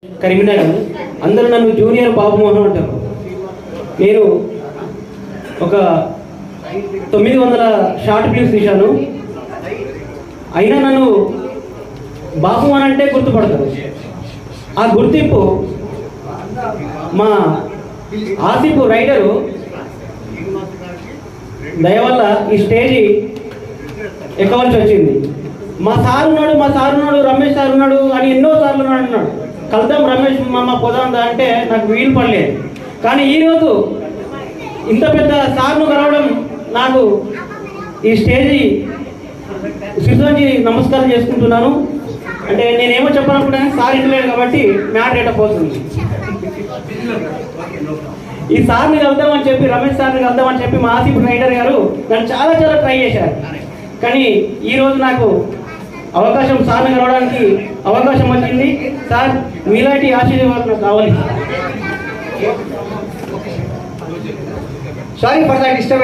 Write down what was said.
కరీంనగర్. అందరూ నన్ను జూనియర్ బాబు మోహన్ అంటారు. నేను ఒక 900 షార్ట్ ఫిల్మ్స్ తీశాను. అయినా నన్ను బాబు అని అంటే గుర్తుపడతారు. ఆ గుర్తింపు మా ఆసిఫ్ రైటరు దయ వల్ల ఈ స్టేజీ ఎక్కవలసి వచ్చింది. మా సార్ ఉన్నాడు, రమేష్ సార్ ఉన్నాడు అని ఎన్నో సార్లు అన్నాడు. కలుద్దాం రమేష్ మామ పోదాం అంటే నాకు వీలు పడలేదు. కానీ ఈరోజు ఇంత పెద్ద సార్ను కలవడం నాకు ఈ స్టేజీ శిరసొంచి నమస్కారం చేసుకుంటున్నాను. అంటే నేనేమో చెప్పాలనుకుంటున్నాను, సార్ ఇంటలేదు కాబట్టి మ్యాటర్ ఎట పోతుంది. ఈ సార్ని కలుద్దామని చెప్పి, రమేష్ సార్ని కలుద్దామని చెప్పి మా ఆసిఫ్ రైటర్ గారు నన్ను చాలా ట్రై చేశారు. కానీ ఈరోజు నాకు అవకాశం, సార్ని కలవడానికి అవకాశం వచ్చింది. సార్ మీలాంటి ఆశీర్వాదం నాకు కావాలి. Sorry for that disturbance.